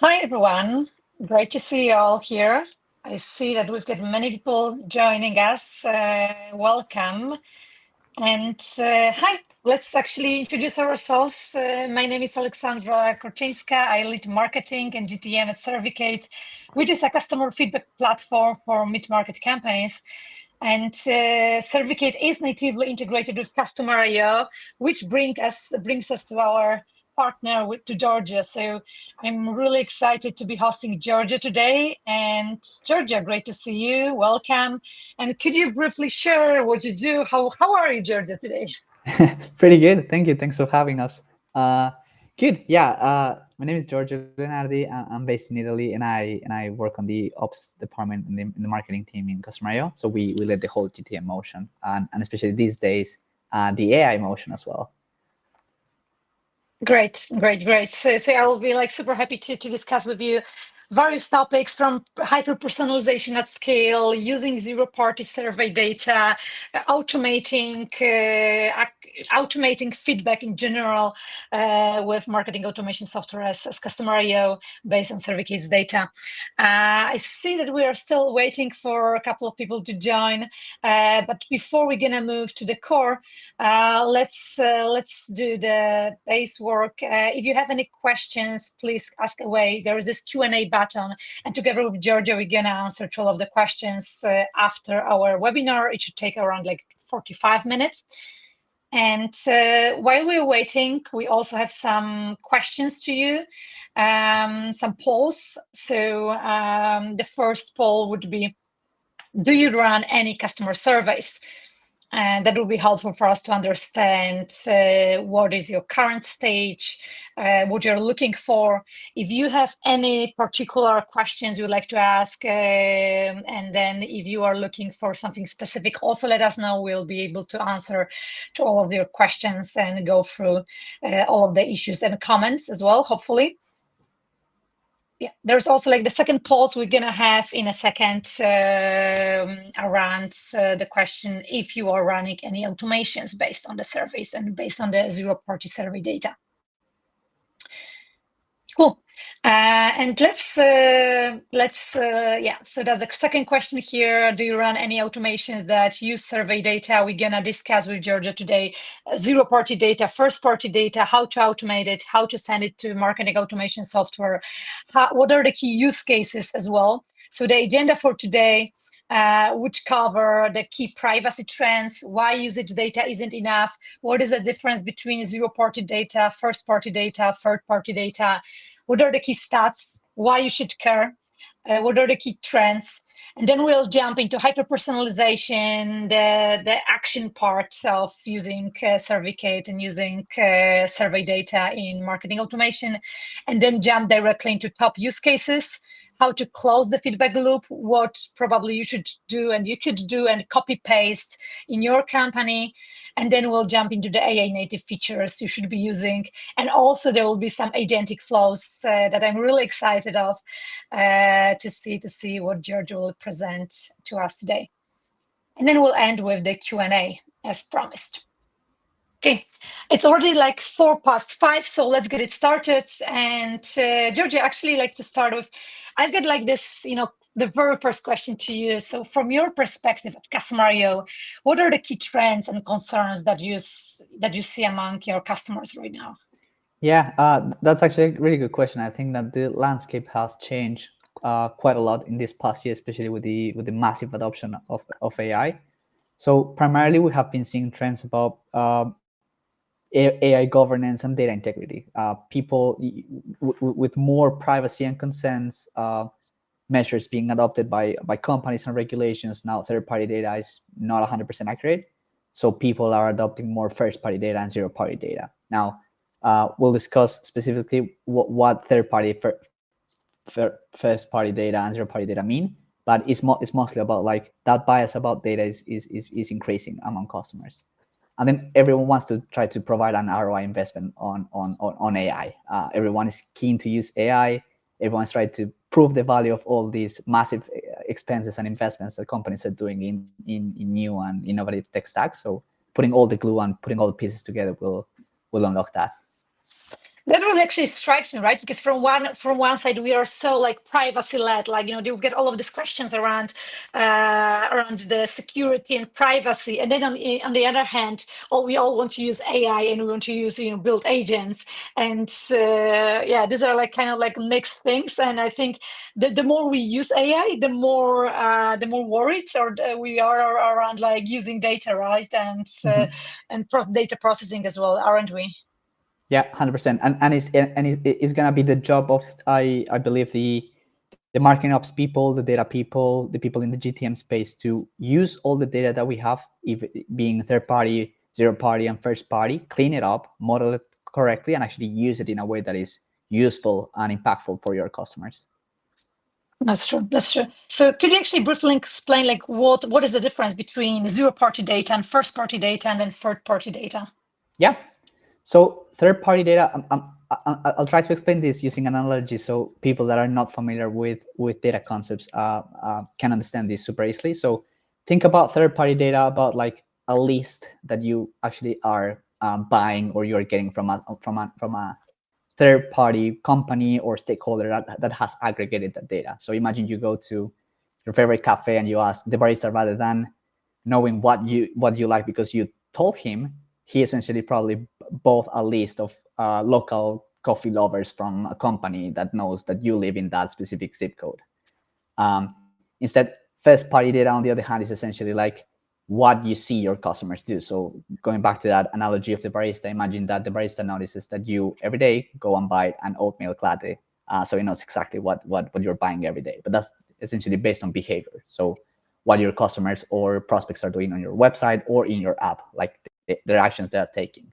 Hi, everyone. Great to see you all here. I see that we've got many people joining us. Welcome. And hi, let's actually introduce ourselves. My name is Aleksandra Korczynska. I lead marketing and GTM at Survicate, which is a customer feedback platform for mid-market companies. And Survicate is natively integrated with Customer IO, which brings us to our partner to Giorgio. So I'm really excited to be hosting Giorgio today. And Giorgio, great to see you. Welcome. And could you briefly share what you do? How are you, Giorgio, today? Pretty good. Thank you. Thanks for having us. Good. Yeah. My name is Giorgio Leonardi. I'm based in Italy, and I work on the ops department in the marketing team in Customer IO. So we led the whole GTM motion, and especially these days, the AI motion as well. Great. So I will be like super happy to discuss with you various topics from hyper-personalization at scale, using zero-party survey data, automating feedback in general with marketing automation software as Customer IO based on Survicate's data. I see that we are still waiting for a couple of people to join, but before we're gonna move to the core, let's do the base work. If you have any questions, please ask away. There is this Q&A button, and together with Giorgio, we're gonna answer to all of the questions after our webinar. It should take around like 45 minutes. And while we're waiting, we also have some questions to you, some polls. So the first poll would be, do you run any customer surveys? And that will be helpful for us to understand what is your current stage, what you're looking for. If you have any particular questions you'd like to ask, and then if you are looking for something specific, also let us know. We'll be able to answer to all of your questions and go through all of the issues and comments as well, hopefully. Yeah, there's also like the second pulse we're gonna have in a second around the question if you are running any automations based on the surveys and based on the zero-party survey data. Cool. And yeah, so that's the second question here. Do you run any automations that use survey data? We're gonna discuss with Giorgio today, zero-party data, first-party data, how to automate it, how to send it to marketing automation software, what are the key use cases as well. So the agenda for today would cover the key privacy trends, why usage data isn't enough, what is the difference between zero-party data, first-party data, third-party data, what are the key stats, why you should care, what are the key trends, and then we'll jump into hyper-personalization, the action part of using Survicate and using survey data in marketing automation, and then jump directly into top use cases, how to close the feedback loop, what probably you should do and you could do and copy paste in your company. And then we'll jump into the AI native features you should be using. And also there will be some agentic flows that I'm really excited of to see what Giorgio will present to us today. And then we'll end with the Q&A as promised. Okay, it's already like 5:04, so let's get it started. And Giorgio, actually like to start with, I've got like this, the very first question to you. So from your perspective at Customer IO, what are the key trends and concerns that you see among your customers right now? Yeah, that's actually a really good question. I think that the landscape has changed quite a lot in this past year, especially with the massive adoption of AI. So primarily, we have been seeing trends about AI governance and data integrity. People with more privacy and consents measures being adopted by companies and regulations. Now, third-party data is not 100% accurate, so people are adopting more first-party data and zero-party data. Now, we'll discuss specifically what third-party, first-party data and zero-party data mean, but it's mostly about like that bias about data is increasing among customers. And then everyone wants to try to provide an ROI investment on AI. Everyone is keen to use AI. Everyone's trying to prove the value of all these massive expenses and investments that companies are doing in new and innovative tech stacks. So putting all the glue and putting all the pieces together will unlock that. That really actually strikes me, right? Because from one side we are so like privacy led, like you get all of these questions around the security and privacy, and then on the other hand, we all want to use AI and we want to use build agents, and yeah, these are like kind of like mixed things. And I think the more we use AI, the more worried or we are around like using data, right? And data processing as well, aren't we? Yeah, 100%. And it's gonna be the job of I believe the marketing ops people, the data people, the people in the GTM space to use all the data that we have, being third party, zero party, and first party, clean it up, model it correctly, and actually use it in a way that is useful and impactful for your customers. That's true. That's true. So could you actually briefly explain like what is the difference between zero-party data and first-party data and then third-party data? Yeah. So third-party data, I'll try to explain this using an analogy so people that are not familiar with data concepts can understand this super easily. So think about third-party data about like a list that you actually are buying or you're getting from a third-party company or stakeholder that has aggregated that data. So imagine you go to your favorite cafe and you ask the barista, rather than knowing what you like because you told him, he essentially probably bought a list of local coffee lovers from a company that knows that you live in that specific zip code. Instead, first party data, on the other hand, is essentially like what you see your customers do. So going back to that analogy of the barista, imagine that the barista notices that you every day go and buy an oat milk latte. So he knows exactly what you're buying every day. But that's essentially based on behavior. So what your customers or prospects are doing on your website or in your app, like their actions they are taking.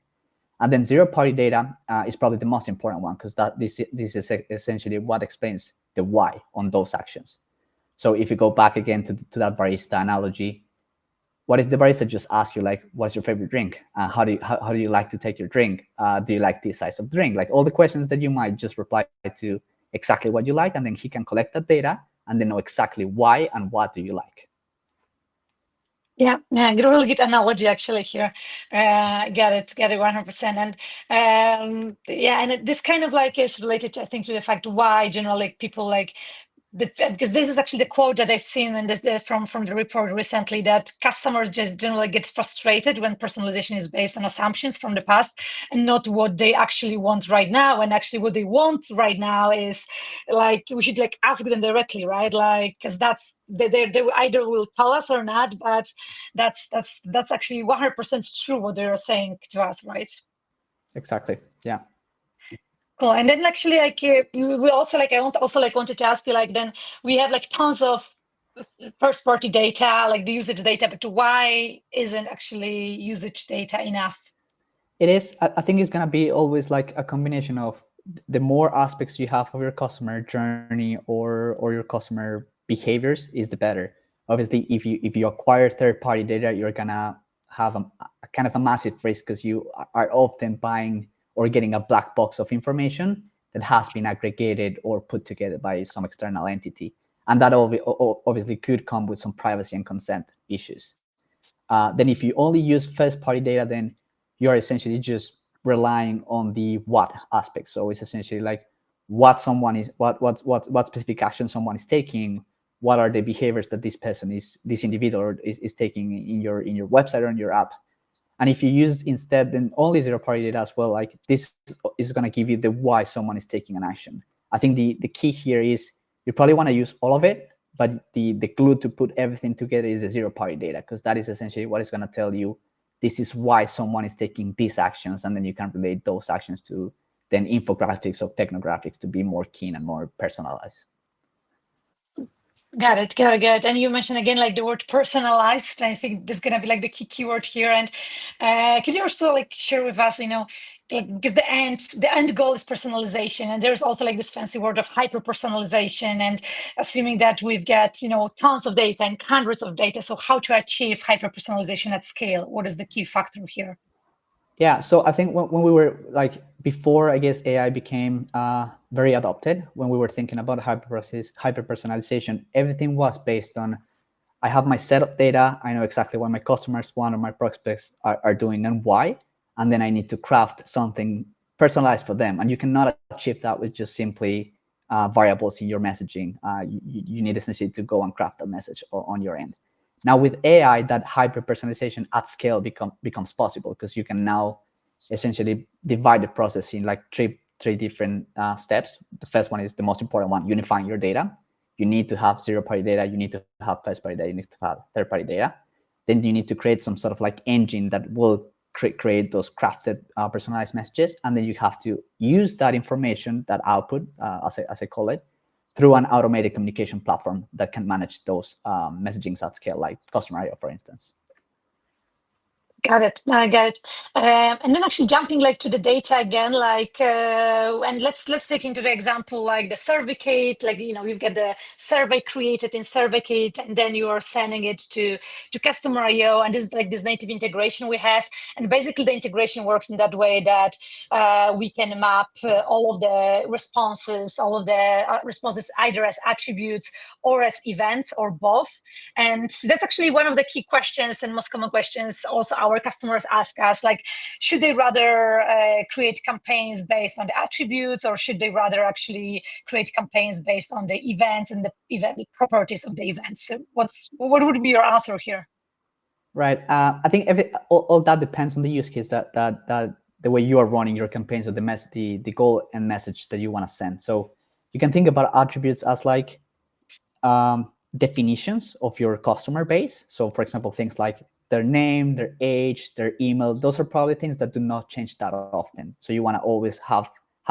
And then zero-party data is probably the most important one because this is essentially what explains the why on those actions. So if you go back again to that barista analogy, what if the barista just asks you like, what's your favorite drink? How do you like to take your drink? Do you like this size of drink? Like all the questions that you might just reply to exactly what you like, and then he can collect that data and then know exactly why and what do you like. Yeah, really good analogy actually here. Get it 100%. And yeah, and this kind of like is related, I think, to the fact why generally people like because this is actually the quote that I've seen in from the report recently, that customers just generally get frustrated when personalization is based on assumptions from the past and not what they actually want right now. And actually what they want right now is like we should like ask them directly, right? Like because that's they either will tell us or not, but that's actually 100% true what they're saying to us, right? Exactly. Yeah. Cool. And then actually, like we also like I wanted to ask you, like, then we have like tons of first party data, like the usage data, but why isn't actually usage data enough? It is. I think it's gonna be always like a combination of the more aspects you have of your customer journey or your customer behaviors is the better. Obviously, if you acquire third party data, you're gonna have a kind of a massive risk because you are often buying or getting a black box of information that has been aggregated or put together by some external entity, and that obviously could come with some privacy and consent issues. Then if you only use first party data, then you're essentially just relying on the what aspect. So it's essentially like what someone is, what specific action someone is taking, what are the behaviors that this individual is taking in your website or in your app. And if you use instead then only zero party data as well, like this is going to give you the why someone is taking an action. I think the key here is you probably want to use all of it, but the glue to put everything together is the zero party data, because that is essentially what is going to tell you this is why someone is taking these actions, and then you can relate those actions to then infographics or technographics to be more keen and more personalized. Got it. And you mentioned again like the word personalized. I think this is gonna be like the key keyword here. And could you also like share with us, like because the end goal is personalization, and there's also like this fancy word of hyper-personalization. And assuming that we've got tons of data and hundreds of data, so how to achieve hyper-personalization at scale? What is the key factor here? Yeah, so I think when we were like before, I guess AI became very adopted. When we were thinking about hyper personalization, everything was based on I have my set of data. I know exactly what my customers want or my prospects are doing and why, and then I need to craft something personalized for them, and you cannot achieve that with just simply variables in your messaging. You need essentially to go and craft a message on your end. Now with AI, that hyper personalization at scale becomes possible, because you can now essentially divide the process in like three different steps. The first one is the most important one: unifying your data. You need to have zero-party data, you need to have first-party data, you need to have third-party data. Then you need to create some sort of like engine that will create those crafted personalized messages, and then you have to use that information, that output, as I call it, through an automated communication platform that can manage those messagings at scale, like Customer IO, for instance. Got it. I got it. And then actually jumping like to the data again, like, and let's take into the example like the Survicate, like, you've got the survey created in Survicate, and then you are sending it to Customer IO, and this is like this native integration we have. And basically the integration works in that way that we can map all of the responses, either as attributes or as events or both. And that's actually one of the key questions and most common questions also our customers ask us, like, should they rather create campaigns based on the attributes, or should they rather actually create campaigns based on the events and the event properties of the events? So what would be your answer here? Right. I think all that depends on the use case, that the way you are running your campaigns, or the goal and message that you want to send. So you can think about attributes as like definitions of your customer base. So for example, things like their name, their age, their email, those are probably things that do not change that often. So you want to always have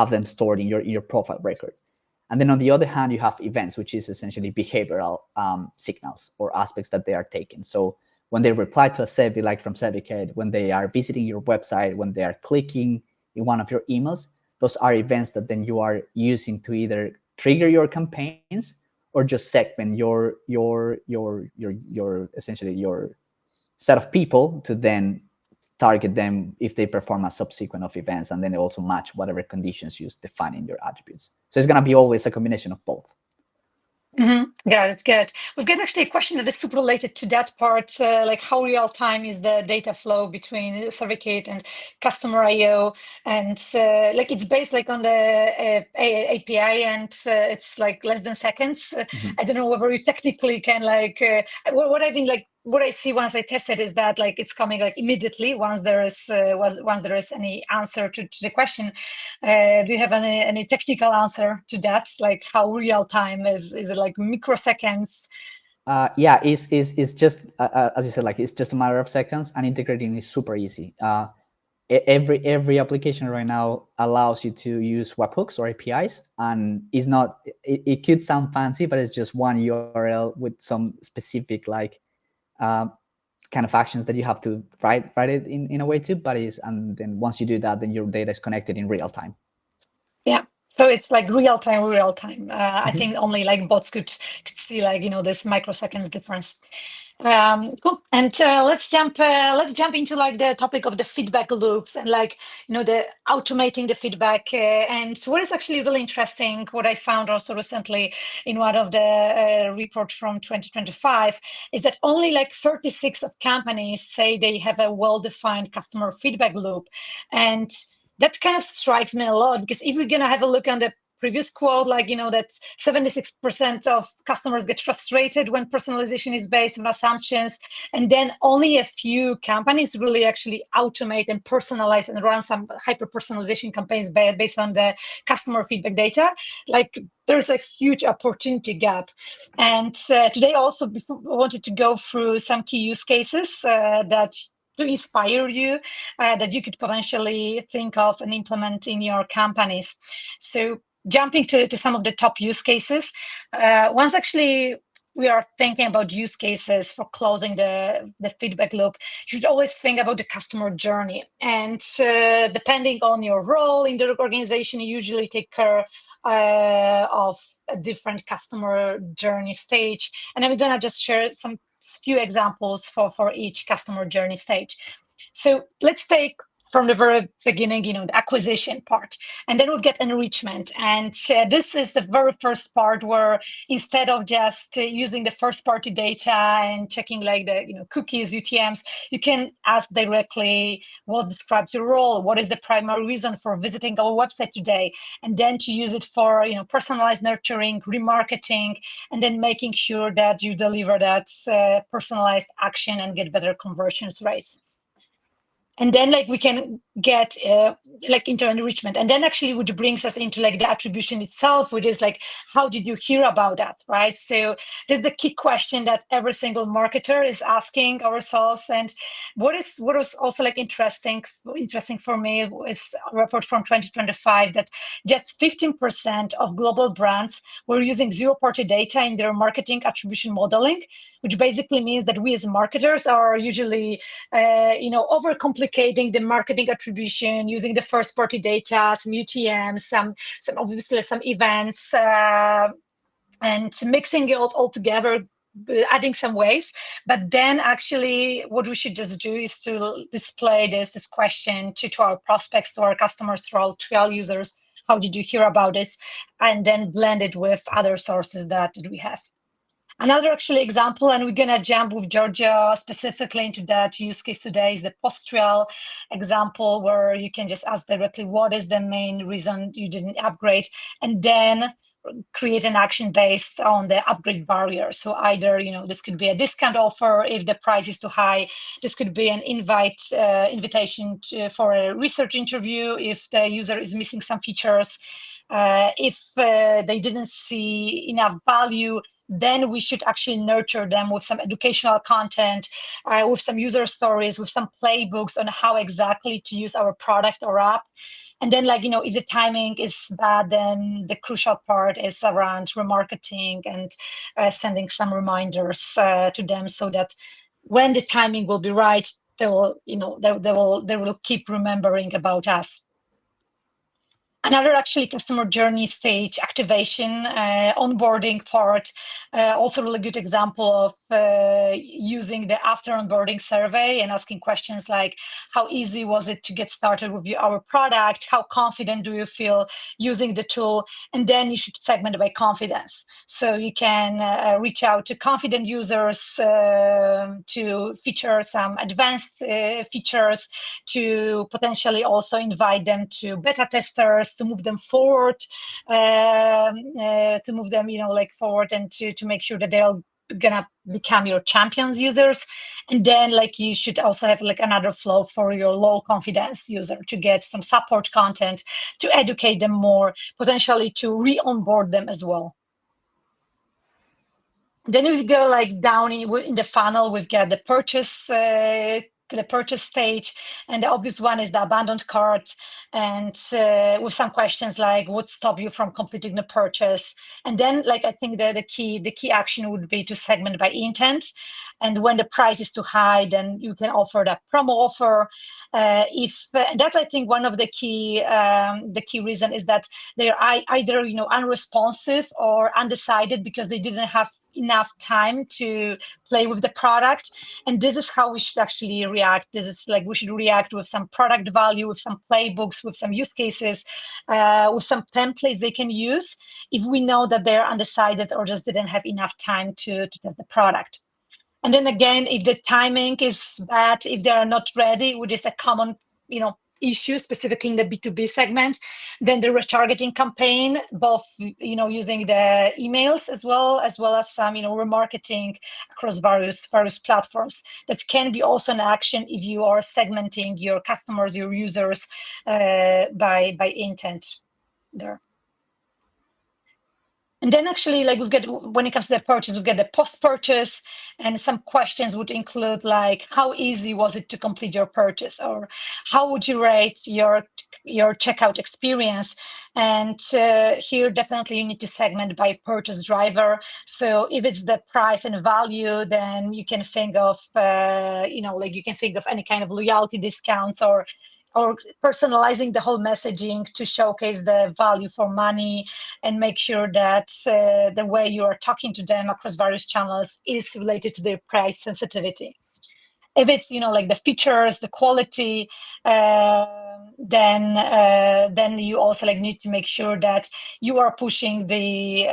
them stored in your profile record. And then on the other hand, you have events, which is essentially behavioral signals or aspects that they are taking. So when they reply to a survey, like from Survicate, when they are visiting your website, when they are clicking in one of your emails, those are events that then you are using to either trigger your campaigns or just segment your essentially your set of people to then target them if they perform a subsequent of events, and then they also match whatever conditions you define in your attributes. So it's going to be always a combination of both. Mm-hmm. Got it. Good. We've got actually a question that is super related to that part, like how real time is the data flow between Survicate and Customer IO, and like it's based like on the API, and it's like less than seconds. I don't know whether you technically can like what I mean, like what I see once I test it is that like it's coming like immediately once there is any answer to the question. Do you have any technical answer to that? Like how real time is it like microseconds? Yeah, it's just as you said, like it's just a matter of seconds, and integrating is super easy. Every application right now allows you to use webhooks or APIs, and it's not. It could sound fancy, but it's just one URL with some specific like kind of actions that you have to write it in a way to. But and then once you do that, then your data is connected in real time. Yeah. So it's like real time. I think only like bots could see like this microseconds difference. Cool. And let's jump into like the topic of the feedback loops and like the automating the feedback. And what is actually really interesting, what I found also recently in one of the report from 2025, is that only like 36 of companies say they have a well-defined customer feedback loop. And that kind of strikes me a lot, because if we're going to have a look on the previous quote, like, that 76% of customers get frustrated when personalization is based on assumptions, and then only a few companies really actually automate and personalize and run some hyper-personalization campaigns based on the customer feedback data. Like, there's a huge opportunity gap. And today also, I wanted to go through some key use cases that to inspire you that you could potentially think of and implement in your companies. So jumping to some of the top use cases, once actually we are thinking about use cases for closing the feedback loop, you should always think about the customer journey. And depending on your role in the organization, you usually take care of a different customer journey stage. And I'm going to just share some few examples for each customer journey stage. So let's take from the very beginning, the acquisition part. And then we'll get enrichment. And this is the very first part where instead of just using the first party data and checking like the cookies, UTMs, you can ask directly what describes your role, what is the primary reason for visiting our website today, and then to use it for personalized nurturing, remarketing, and then making sure that you deliver that personalized action and get better conversions rates. And then we can get into enrichment, and then actually which brings us into the attribution itself, which is how did you hear about that, right? So this is the key question that every single marketer is asking ourselves. And what was also interesting for me is a report from 2025 that just 15% of global brands were using zero-party data in their marketing attribution modeling, which basically means that we as marketers are usually overcomplicating the marketing attribution using the first party data, some UTMs, some obviously some events, and mixing it all together, adding some ways. But then actually what we should just do is to display this question to our prospects, to our customers, to our users. How did you hear about this? And then blend it with other sources that we have. Another actually example, and we're going to jump with Giorgio specifically into that use case today, is the post-trial example where you can just ask directly what is the main reason you didn't upgrade, and then create an action based on the upgrade barrier. So either, this could be a discount offer if the price is too high. This could be an invitation for a research interview if the user is missing some features. If they didn't see enough value, then we should actually nurture them with some educational content, with some user stories, with some playbooks on how exactly to use our product or app. And then, if the timing is bad, then the crucial part is around remarketing and sending some reminders to them so that when the timing will be right, they will, they will keep remembering about us. Another actually customer journey stage activation, onboarding part, also really good example of using the after onboarding survey and asking questions like, how easy was it to get started with our product? How confident do you feel using the tool? And then you should segment by confidence. So you can reach out to confident users to feature some advanced features, to potentially also invite them to beta testers, to move them forward, forward, and to make sure that they're gonna become your champions users. And then you should also have another flow for your low confidence user to get some support content, to educate them more, potentially to re-onboard them as well. Then we go down in the funnel, we've got the purchase stage, and the obvious one is the abandoned cart, and with some questions like what stopped you from completing the purchase. And then I think the key action would be to segment by intent, and when the price is too high, then you can offer that promo offer. And that's, I think, one of the key reason is that they're either unresponsive or undecided because they didn't have enough time to play with the product. And this is how we should actually react. This is we should react with some product value, with some playbooks, with some use cases, with some templates they can use if we know that they're undecided or just didn't have enough time to test the product. And then again, if the timing is bad, if they are not ready, which is a common issue specifically in the B2B segment, then the retargeting campaign, both using the emails as well as some remarketing across various platforms, that can be also an action if you are segmenting your customers, your users by intent there. And then actually, we've got, when it comes to the purchase, we've got the post-purchase, and some questions would include how easy was it to complete your purchase, or how would you rate your checkout experience? And here definitely you need to segment by purchase driver. So if it's the price and value, then you can think of you can think of any kind of loyalty discounts or personalizing the whole messaging to showcase the value for money and make sure that the way you are talking to them across various channels is related to their price sensitivity. If it's, like the features, the quality, then you also like need to make sure that you are pushing the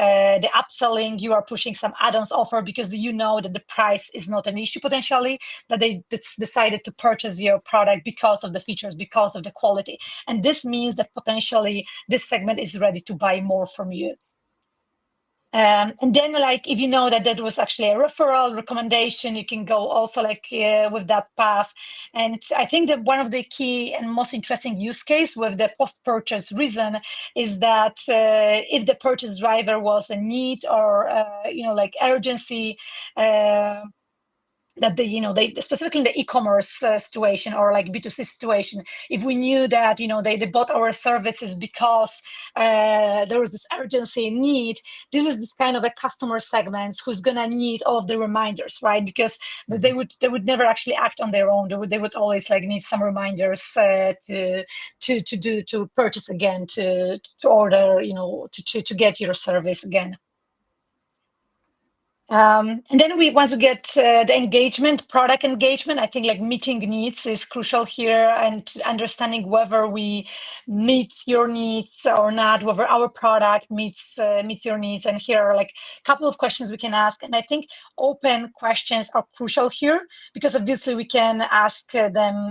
upselling, you are pushing some add-ons offer, because you know that the price is not an issue potentially, that they decided to purchase your product because of the features, because of the quality. And this means that potentially this segment is ready to buy more from you. And then, like, if you know that that was actually a referral recommendation, you can go also like with that path. And I think that one of the key and most interesting use case with the post-purchase reason is that if the purchase driver was a need or like urgency, that they specifically in the e-commerce situation or like B2C situation, if we knew that they bought our services because there was this urgency need, this is this kind of a customer segments who's gonna need all of the reminders, right? Because they would never actually act on their own. They would always like need some reminders to purchase again, to order, to get your service again. And then once we get the engagement, product engagement, I think like meeting needs is crucial here, and understanding whether we meet your needs or not, whether our product meets your needs. And here are like a couple of questions we can ask. And I think open questions are crucial here, because obviously we can ask them,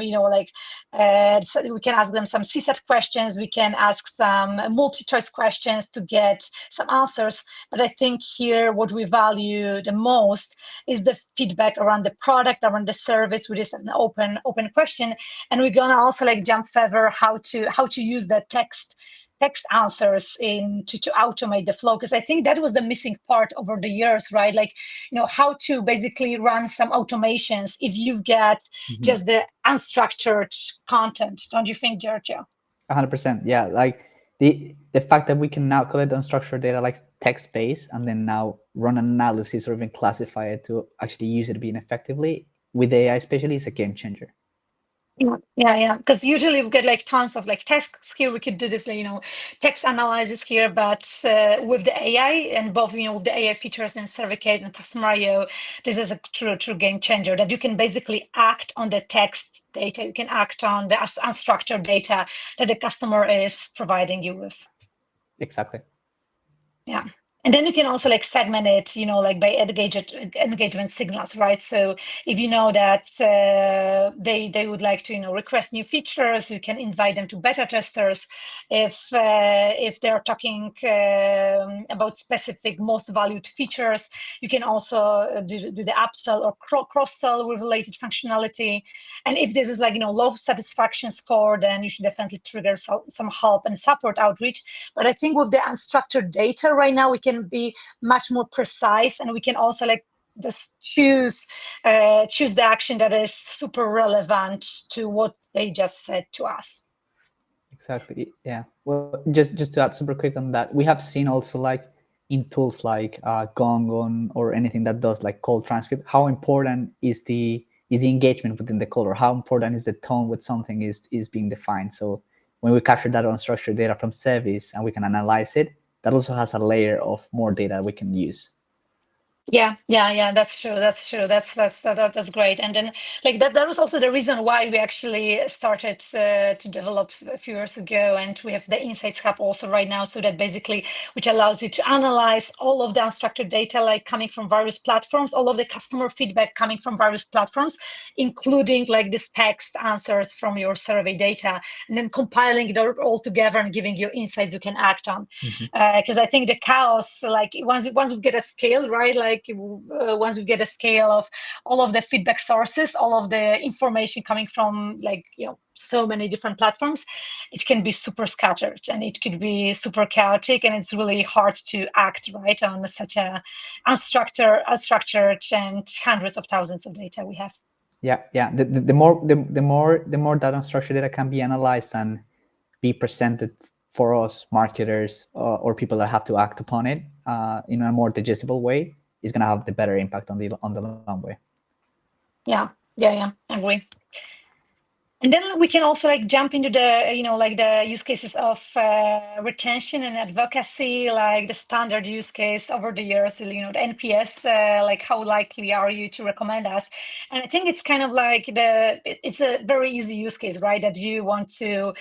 so we can ask them some CSAT questions, we can ask some multi-choice questions to get some answers. But I think here what we value the most is the feedback around the product, around the service, which is an open question. And we're gonna also like jump further how to use the text answers to automate the flow, because I think that was the missing part over the years, right? Like how to basically run some automations if you've got just the unstructured content. Don't you think, Giorgio? 100%. Yeah, like the fact that we can now collect unstructured data like text based and then now run an analysis or even classify it to actually use it being effectively with AI especially is a game changer. Yeah. Because usually we get like tons of like tasks here. We could do this, text analysis here, but with the AI and both, with the AI features in Survicate and Customer IO, this is a true game changer, that you can basically act on the text data. You can act on the unstructured data that the customer is providing you with. Exactly. Yeah. And then you can also like segment it, like by engagement signals, right? So if you know that they would like to, request new features, you can invite them to beta testers. If they're talking about specific most valued features, you can also do the upsell or cross-sell with related functionality. And if this is like, low satisfaction score, then you should definitely trigger some help and support outreach. But I think with the unstructured data right now, we can be much more precise, and we can also like just choose the action that is super relevant to what they just said to us. Exactly. Yeah. Well, just to add super quick on that, we have seen also like in tools like Gong or anything that does like call transcript, how important is the engagement within the call, or how important is the tone with something is being defined. So when we capture that unstructured data from service and we can analyze it, that also has a layer of more data we can use. Yeah, that's true. That's great. And then like that was also the reason why we actually started to develop a few years ago, and we have the Insights Hub also right now, so that basically which allows you to analyze all of the unstructured data like coming from various platforms, all of the customer feedback coming from various platforms, including like this text answers from your survey data, and then compiling it all together and giving you insights you can act on. Because I think the chaos, like once we get a scale, right, like once we get a scale of all of the feedback sources, all of the information coming from like so many different platforms, it can be super scattered and it could be super chaotic, and it's really hard to act right on such a unstructured and hundreds of thousands of data we have. Yeah. The more that unstructured data can be analyzed and be presented for us marketers or people that have to act upon it in a more digestible way, is going to have the better impact on the long way. Yeah, agree. And then we can also like jump into the, like the use cases of retention and advocacy, like the standard use case over the years, the NPS, like how likely are you to recommend us? And I think it's kind of like it's a very easy use case, right? That you want to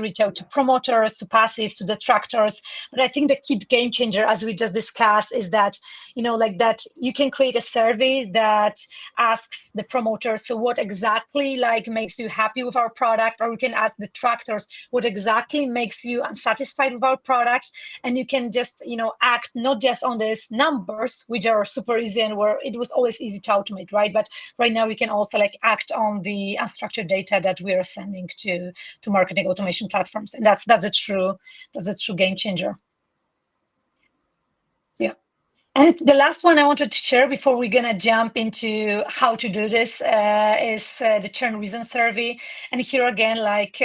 reach out to promoters, to passives, to detractors. But I think the key game changer, as we just discussed, is that, like that you can create a survey that asks the promoters, so what exactly like makes you happy with our product, or we can ask detractors what exactly makes you unsatisfied with our product, and you can just act not just on these numbers, which are super easy and where it was always easy to automate, right? But right now we can also like act on the unstructured data that we are sending to marketing automation platforms, and that's a true game changer. Yeah. And the last one I wanted to share before we're going to jump into how to do this is the churn reason survey. And here again, like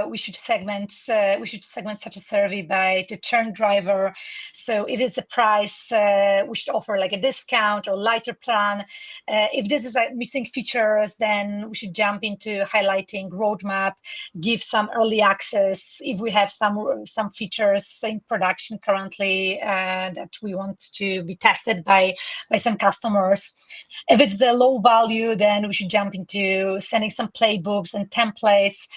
we should segment such a survey by the churn driver. So if it's a price, we should offer like a discount or lighter plan. If this is like missing features, then we should jump into highlighting roadmap, give some early access. If we have some features in production currently that we want to be tested by some customers. If it's the low value, then we should jump into sending some playbooks and templates,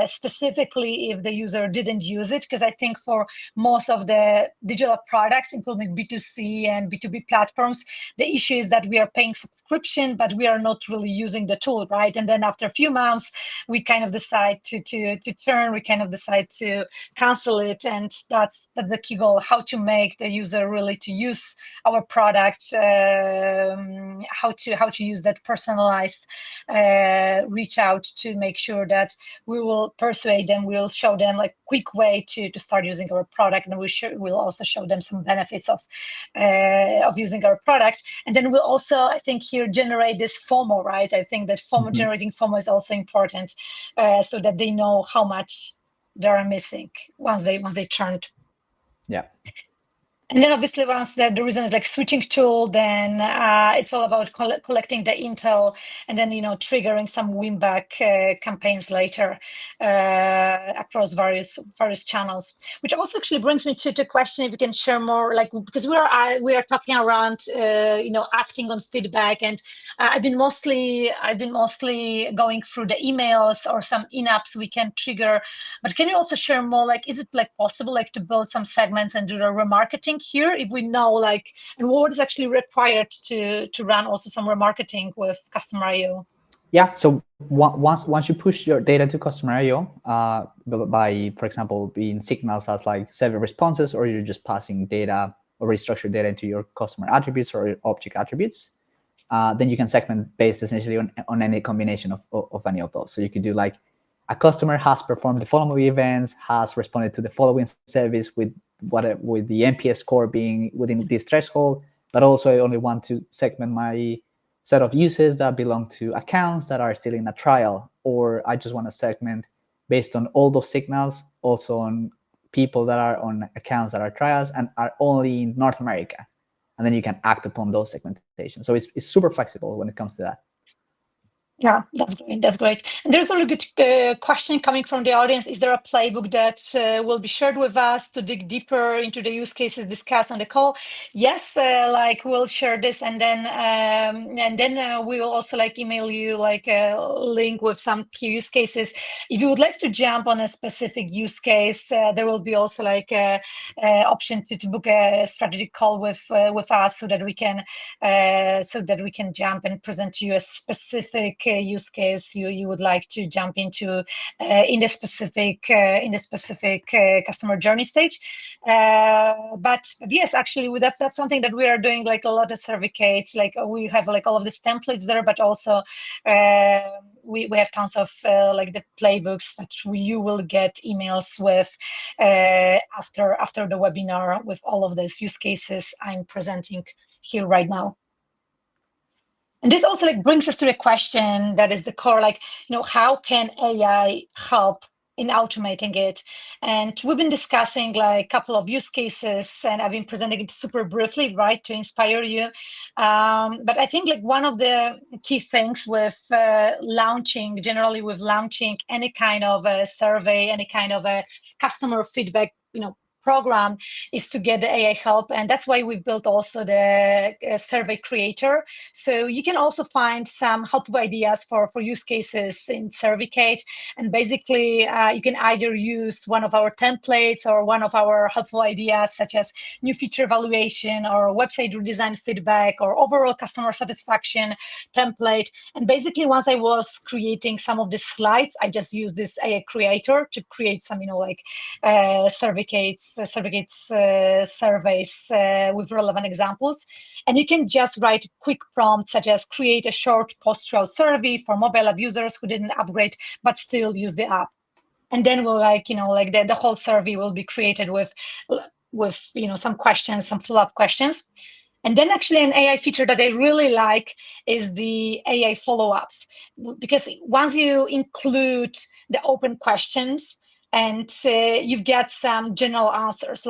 specifically if the user didn't use it, because I think for most of the digital products, including B2C and B2B platforms, the issue is that we are paying subscription, but we are not really using the tool, right? And then after a few months, we kind of decide to turn, we kind of decide to cancel it, and that's the key goal: how to make the user really to use our product, how to use that personalized reach out to make sure that we will persuade them, we'll show them like quick way to start using our product, and we'll also show them some benefits of using our product. And then we'll also, I think, here generate this FOMO, right? I think that FOMO, generating FOMO is also important, so that they know how much they are missing once they churned. Yeah. And then obviously once the reason is like switching tool, then it's all about collecting the intel and then, triggering some win back campaigns later across various channels, which also actually brings me to the question, if you can share more, like, because we are talking around, acting on feedback, and I've been mostly going through the emails or some in-apps we can trigger, but can you also share more, like, is it like possible like to build some segments and do the remarketing here, if we know like, and what is actually required to run also some remarketing with Customer IO? Yeah, so once you push your data to Customer IO by, for example, being signals as like survey responses, or you're just passing data or restructured data into your customer attributes or your object attributes, then you can segment based essentially on any combination of any of those. So you could do like, a customer has performed the following events, has responded to the following service with the NPS score being within this threshold, but also I only want to segment my set of users that belong to accounts that are still in a trial, or I just want to segment based on all those signals also on people that are on accounts that are trials and are only in North America. And then you can act upon those segmentations. So it's super flexible when it comes to that. Yeah, that's great. That's great. And there's a good question coming from the audience. Is there a playbook that will be shared with us to dig deeper into the use cases discussed on the call? Yes, like we'll share this, and then we will also like email you like a link with some key use cases. If you would like to jump on a specific use case, there will be also like a option to book a strategic call with us, so that we can jump and present to you a specific use case you would like to jump into in the specific customer journey stage. But yes, actually, that's something that we are doing like a lot of Survicate. Like we have like all of these templates there, but also we have tons of like the playbooks that you will get emails with after the webinar with all of these use cases I'm presenting here right now. And this also like brings us to the question that is the core, like, how can AI help in automating it. And we've been discussing like a couple of use cases, and I've been presenting it super briefly, right, to inspire you. But I think like one of the key things with generally with launching any kind of a survey, any kind of a customer feedback, program, is to get the AI help. And that's why we've built also the survey creator. So you can also find some helpful ideas for use cases in Survicate. And basically, you can either use one of our templates or one of our helpful ideas, such as new feature evaluation or website redesign feedback or overall customer satisfaction template. And basically, once I was creating some of the slides, I just used this AI creator to create some, Survicates surveys with relevant examples. And you can just write quick prompts such as create a short post-trial survey for mobile app users who didn't upgrade but still use the app. And then we'll the whole survey will be created with some questions, some follow-up questions. And then actually an AI feature that I really like is the AI follow-ups, because once you include the open questions, and you've got some general answers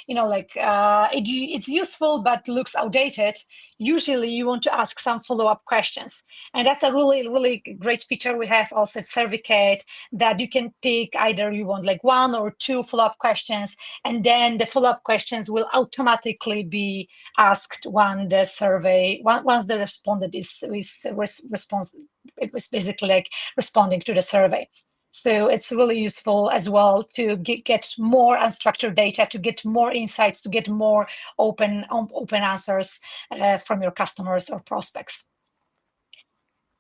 it's useful but looks outdated. Usually you want to ask some follow-up questions, and that's a really, really great feature we have also at Survicate, that you can pick either you want like one or two follow-up questions, and then the follow-up questions will automatically be asked once the respondent it was basically like responding to the survey. So it's really useful as well to get more unstructured data, to get more insights, to get more open answers from your customers or prospects.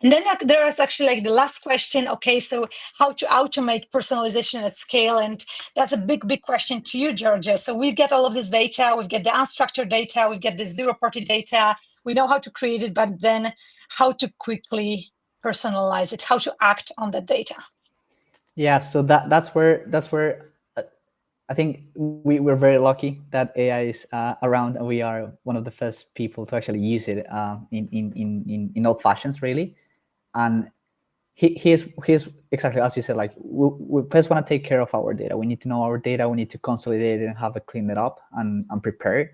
And then there is actually like the last question. Okay, so how to automate personalization at scale? And that's a big, big question to you, Giorgio. So we've got all of this data, we've got the unstructured data, we've got the zero-party data. We know how to create it, but then how to quickly personalize it, how to act on that data. Yeah, so that's where I think we're very lucky that AI is around, and we are one of the first people to actually use it in all fashions, really. And here's exactly as you said, like we first want to take care of our data. We need to know our data. We need to consolidate it and have it cleaned it up and prepared.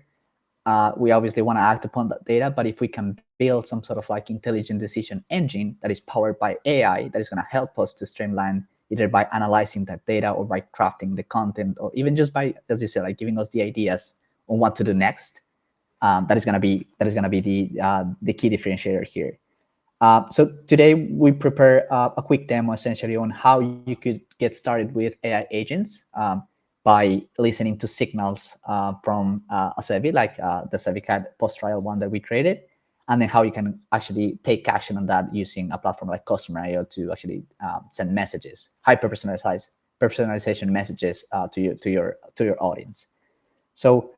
We obviously want to act upon that data, but if we can build some sort of like intelligent decision engine that is powered by AI, that is going to help us to streamline, either by analyzing that data or by crafting the content, or even just by, as you said, like giving us the ideas on what to do next. That is going to be the key differentiator here. So today we prepare a quick demo essentially on how you could get started with AI agents by listening to signals from a survey, like the Survicate post-trial one that we created, and then how you can actually take action on that using a platform like Customer.io to actually send messages, hyper-personalization messages to your audience. So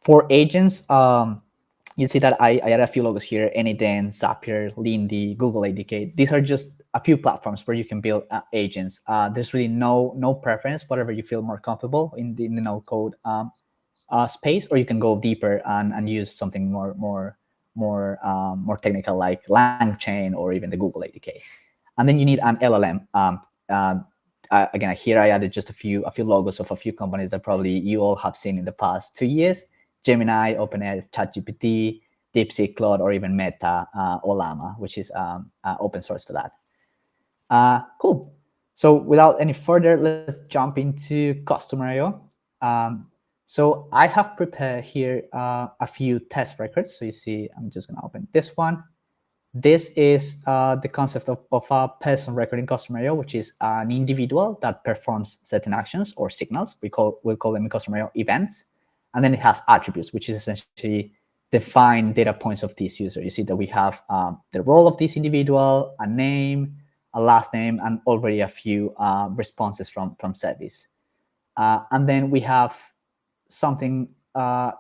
for agents, you'll see that I added a few logos here: Anyden, Zapier, Lindy, Google ADK. These are just a few platforms where you can build agents. There's really no preference, whatever you feel more comfortable in the no-code space, or you can go deeper and use something more technical like LangChain or even the Google ADK. And then you need an LLM. Again, here I added just a few logos of a few companies that probably you all have seen in the past 2 years: Gemini, OpenAI, ChatGPT, DeepSeek, Claude, or even Meta or Llama, which is open source for that. Cool. So without any further, let's jump into Customer.io. So I have prepared here a few test records. So you see, I'm just going to open this one. This is the concept of a person record in Customer.io, which is an individual that performs certain actions or signals. We'll call them in Customer.io events. And then it has attributes, which is essentially defined data points of this user. You see that we have the role of this individual, a name, a last name, and already a few responses from service. And then we have something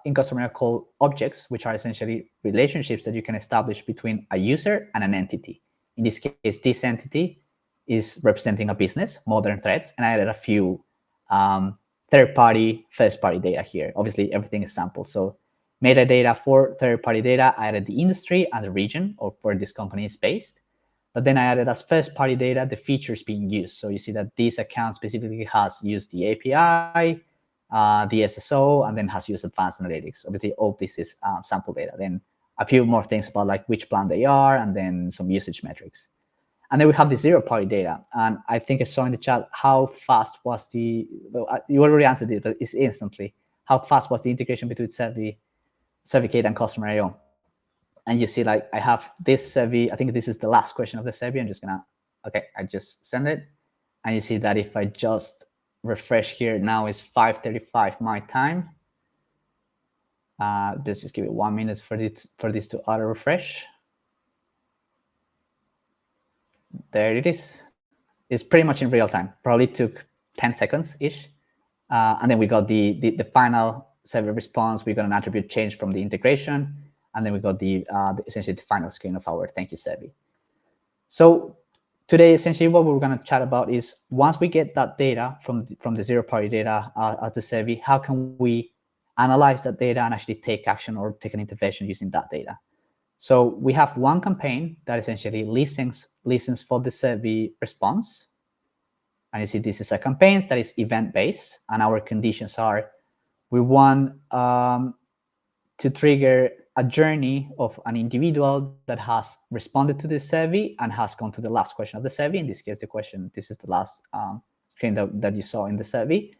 in Customer.io called objects, which are essentially relationships that you can establish between a user and an entity. In this case, this entity is representing a business, Modern Threads, and I added a few third-party, first-party data here. Obviously, everything is sampled. So metadata for third-party data, I added the industry and the region of where this company is based. But then I added as first-party data the features being used. So you see that this account specifically has used the API, the SSO, and then has used advanced analytics. Obviously, all this is sample data. Then a few more things about like which plan they are, and then some usage metrics. And then we have the zero-party data. And I think I saw in the chat how fast was the, you already answered it, but it's instantly. How fast was the integration between Survicate and Customer IO? And you see, like, I have this survey. I think this is the last question of the survey. I'm just gonna, okay, I just send it. And you see that if I just refresh here, now it's 5:35 my time. Let's just give it 1 minute for this to auto refresh. There it is. It's pretty much in real time. Probably took 10 seconds-ish. And then we got the final survey response. We got an attribute change from the integration. And then we got essentially the final screen of our thank you survey. So today, essentially, what we're going to chat about is once we get that data from the zero-party data as the survey, how can we analyze that data and actually take action or take an intervention using that data? So we have one campaign that essentially listens for the survey response. And you see this is a campaign that is event-based, and our conditions are we want to trigger a journey of an individual that has responded to this survey and has gone to the last question of the survey. In this case, this is the last screen that you saw in the survey.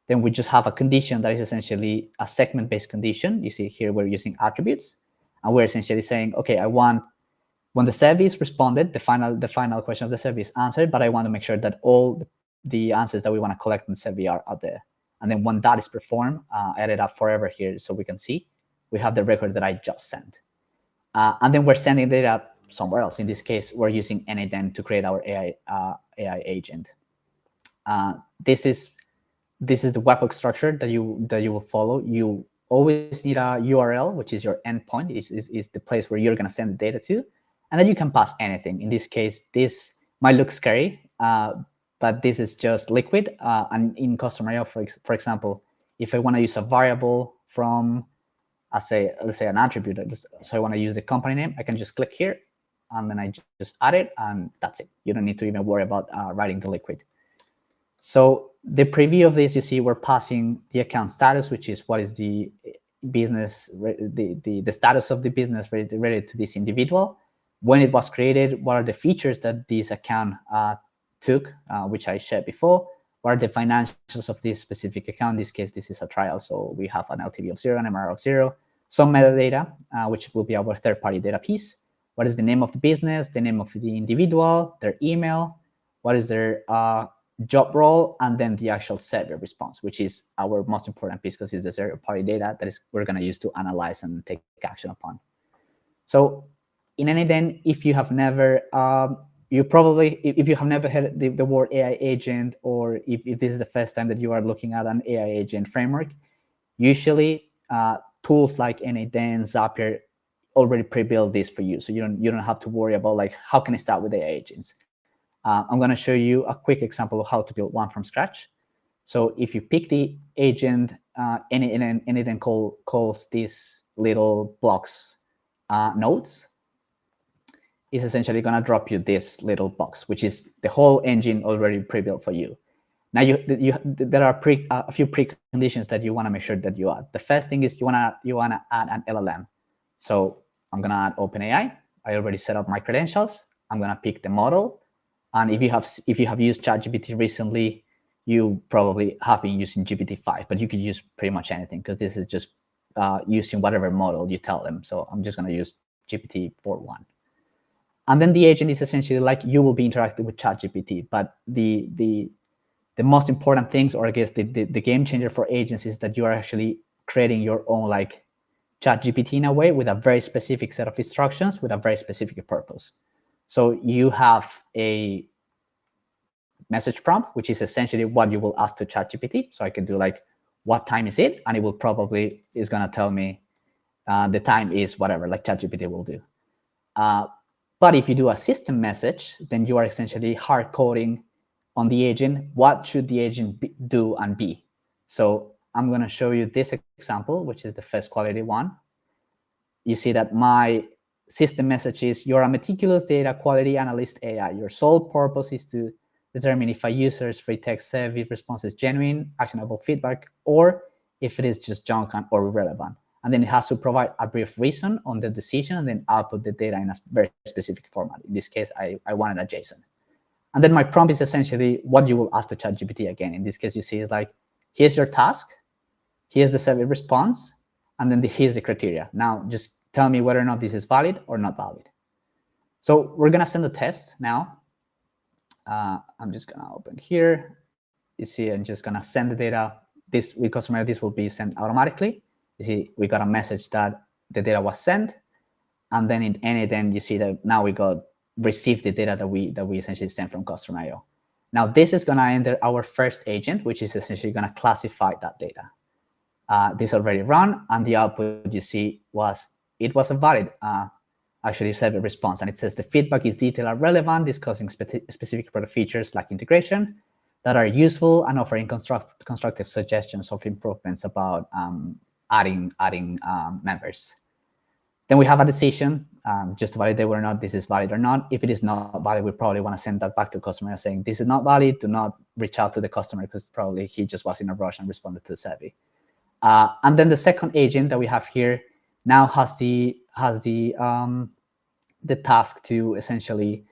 Then we just have a condition that is essentially a segment-based condition. You see here we're using attributes, and we're essentially saying, okay, I want, when the survey is responded, the final question of the survey is answered, but I want to make sure that all the answers that we want to collect in the survey are out there. And then when that is performed, I added up forever here so we can see. We have the record that I just sent. And then we're sending data somewhere else. In this case, we're using NADEN to create our AI agent. This is the webhook structure that you will follow. You always need a URL, which is your endpoint, is the place where you're going to send the data to. And then you can pass anything. In this case, this might look scary, but this is just liquid. And in Customer IO, for example, if I want to use a variable from, let's say an attribute, so I want to use the company name, I can just click here, and then I just add it, and that's it. You don't need to even worry about writing the liquid. So the preview of this, you see we're passing the account status, which is what is the business, the status of the business related to this individual, when it was created, what are the features that this account took, which I shared before, what are the financials of this specific account. In this case, this is a trial, so we have an LTV of 0, an MRR of 0, some metadata, which will be our third-party data piece. What is the name of the business, the name of the individual, their email, what is their job role, and then the actual survey response, which is our most important piece because it's the zero-party data that we're going to use to analyze and take action upon. So in NADEN, if you have never, if you have never heard the word AI agent, or if this is the first time that you are looking at an AI agent framework, usually tools like NADEN, Zapier already pre-built this for you. So you don't have to worry about like, how can I start with AI agents? I'm going to show you a quick example of how to build one from scratch. So if you pick the agent, NADEN calls these little blocks nodes, is essentially going to drop you this little box, which is the whole engine already pre-built for you. Now there are a few preconditions that you want to make sure that you add. The first thing is you want to add an LLM. So I'm going to add OpenAI. I already set up my credentials. I'm going to pick the model. And if you have used ChatGPT recently, you probably have been using GPT-5, but you could use pretty much anything because this is just using whatever model you tell them. So I'm just going to use GPT-4.1. And then the agent is essentially like you will be interacting with ChatGPT, but the most important things, or I guess the game changer for agents, is that you are actually creating your own like ChatGPT in a way with a very specific set of instructions with a very specific purpose. So you have a message prompt, which is essentially what you will ask to ChatGPT. So I can do like, what time is it? And it will probably is going to tell me the time is whatever, like ChatGPT will do. But if you do a system message, then you are essentially hard coding on the agent. What should the agent do and be? So I'm going to show you this example, which is the first quality one. You see that my system message is, you're a meticulous data quality analyst AI. Your sole purpose is to determine if a user's free text survey response is genuine, actionable feedback, or if it is just junk or irrelevant. And then it has to provide a brief reason on the decision and then output the data in a very specific format. In this case, I wanted a JSON. And then my prompt is essentially what you will ask to ChatGPT again. In this case, you see it's like, here's your task, here's the survey response, and then here's the criteria. Now, just tell me whether or not this is valid or not valid. So we're going to send a test now. I'm just going to open here. You see, I'm just going to send the data. This with customer, this will be sent automatically. You see, we got a message that the data was sent. And then in any, then you see that now we got received the data that we essentially sent from customer.io. Now this is going to enter our first agent, which is essentially going to classify that data. This already run, and the output you see was, it was a valid actually survey response, and it says the feedback is detailed and relevant, discussing specific product features like integration that are useful and offering constructive suggestions of improvements about adding members. Then we have a decision just to validate whether or not this is valid or not. If it is not valid, we probably want to send that back to customer saying this is not valid. Do not reach out to the customer because probably he just was in a rush and responded to the survey. And then the second agent that we have here now has the task to essentially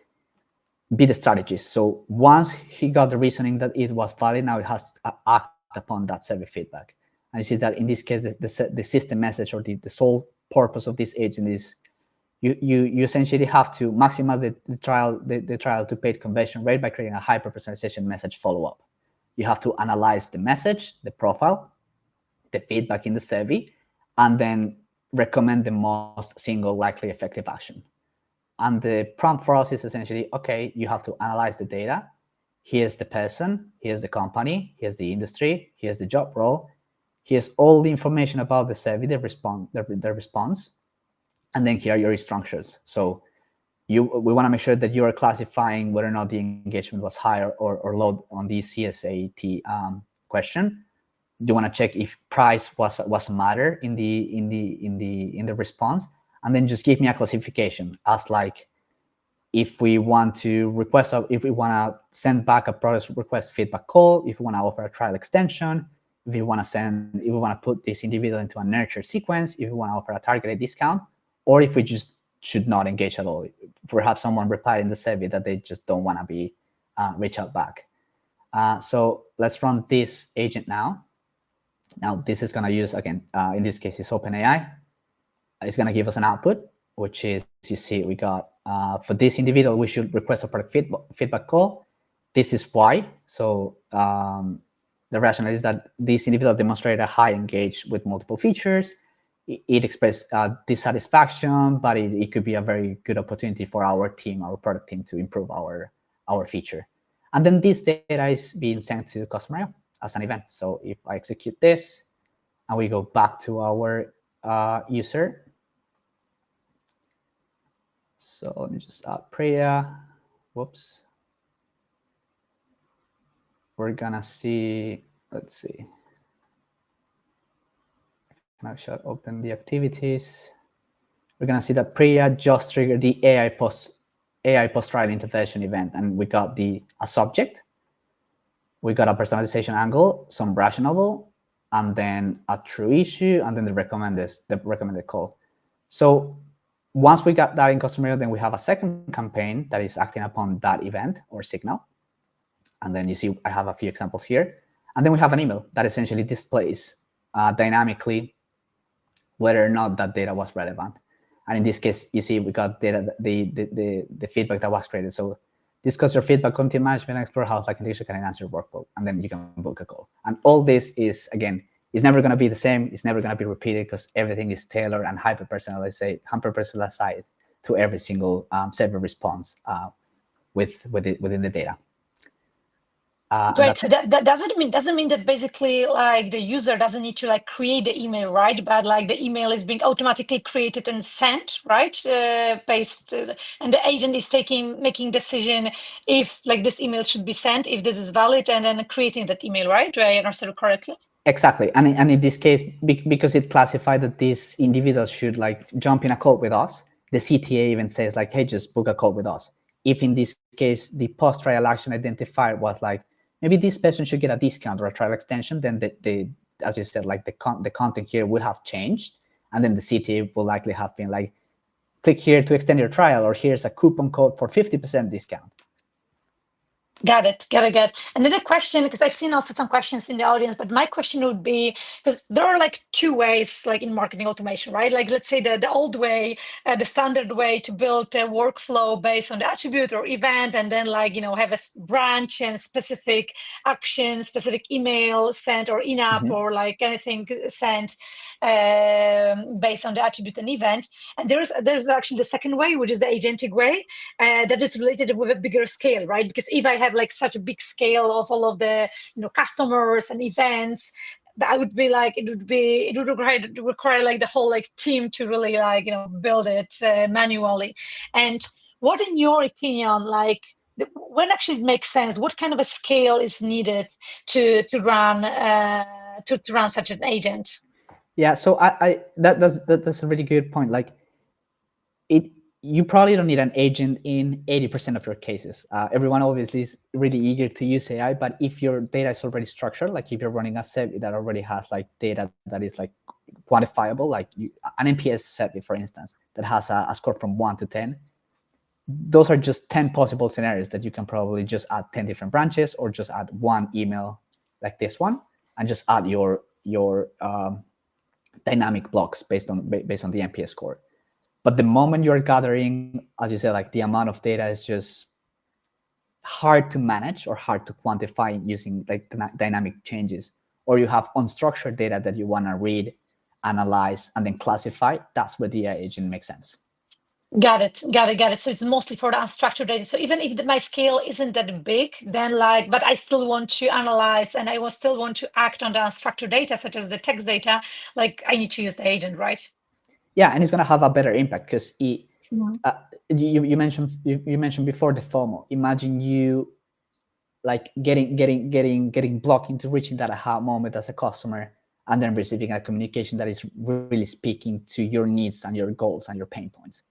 be the strategist. So once he got the reasoning that it was valid, now it has to act upon that survey feedback. And you see that in this case, the system message or the sole purpose of this agent is you essentially have to maximize the trial to paid conversion rate by creating a hyper-personalization message follow-up. You have to analyze the message, the profile, the feedback in the survey, and then recommend the most single likely effective action. And the prompt for us is essentially, okay, you have to analyze the data. Here's the person, here's the company, here's the industry, here's the job role, here's all the information about the survey, the response, and then here are your instructions. So we want to make sure that you are classifying whether or not the engagement was higher or low on the CSAT question. You want to check if price was a matter in the response, and then just give me a classification as like if we want to request if we want to send back a product request feedback call, if we want to offer a trial extension, if we want to put this individual into a nurture sequence, if we want to offer a targeted discount, or if we just should not engage at all. Perhaps someone replied in the survey that they just don't want to be reach out back. So let's run this agent now. Now this is going to use, again, in this case, it's OpenAI. It's going to give us an output, which is, you see, we got, for this individual, we should request a product feedback call. This is why. So the rationale is that this individual demonstrated a high engage with multiple features. It expressed dissatisfaction, but it could be a very good opportunity for our team, our product team, to improve our feature. And then this data is being sent to customer as an event. So if I execute this and we go back to our user, so let me just add Priya. Whoops. We're gonna see, let's see. I should open the activities. We're gonna see that Priya just triggered the AI post-trial intervention event, and we got a subject. We got a personalization angle, some rationale, and then a true issue, and then the recommended call. So once we got that in customer, then we have a second campaign that is acting upon that event or signal. And then you see I have a few examples here. And then we have an email that essentially displays dynamically whether or not that data was relevant. And in this case, you see we got data, the feedback that was created. So discuss your feedback, content management, explore how integration can enhance your workflow, and then you can book a call. And all this is, again, it's never going to be the same. It's never going to be repeated because everything is tailored and hyper-personalized to every single server response within the data. Great. So that doesn't mean that basically like the user doesn't need to like create the email, right? But like the email is being automatically created and sent, right? Based, and the agent is making decision if like this email should be sent, if this is valid, and then creating that email, right? Do I understand correctly? Exactly. And in this case, because it classified that this individual should like jump in a call with us, the CTA even says like, hey, just book a call with us. If in this case, the post-trial action identifier was like, maybe this person should get a discount or a trial extension, then as you said, like the content here would have changed. And then the CTA will likely have been like, click here to extend your trial, or here's a coupon code for 50% discount. Got it. Another question, because I've seen also some questions in the audience, but my question would be, because there are like two ways, like in marketing automation, right? Like let's say the old way, the standard way to build a workflow based on the attribute or event, and then like, have a branch and specific action, specific email sent or in-app or like anything sent based on the attribute and event. And there's actually the second way, which is the agentic way that is related with a bigger scale, right? Because if I have like such a big scale of all of the customers and events, that would be like it would require like the whole like team to really like build it manually. And what, in your opinion, like when actually it makes sense, what kind of a scale is needed to run such an agent? Yeah, so that's a really good point. Like you probably don't need an agent in 80% of your cases. Everyone obviously is really eager to use AI, but if your data is already structured, like if you're running a survey that already has like data that is like quantifiable, like an NPS survey, for instance, that has a score from 1 to 10, those are just 10 possible scenarios that you can probably just add 10 different branches, or just add one email like this one, and just add your dynamic blocks based on the NPS score. But the moment you're gathering, as you said, like the amount of data is just hard to manage or hard to quantify using like dynamic changes, or you have unstructured data that you want to read, analyze, and then classify, that's where the AI agent makes sense. Got it. So it's mostly for the unstructured data. So even if my scale isn't that big, then but I still want to analyze and I will still want to act on the unstructured data, such as the text data, like I need to use the agent, right? Yeah, and it's going to have a better impact because you mentioned before the FOMO. Imagine you like getting blocked into reaching that aha moment as a customer, and then receiving a communication that is really speaking to your needs and your goals and your pain points.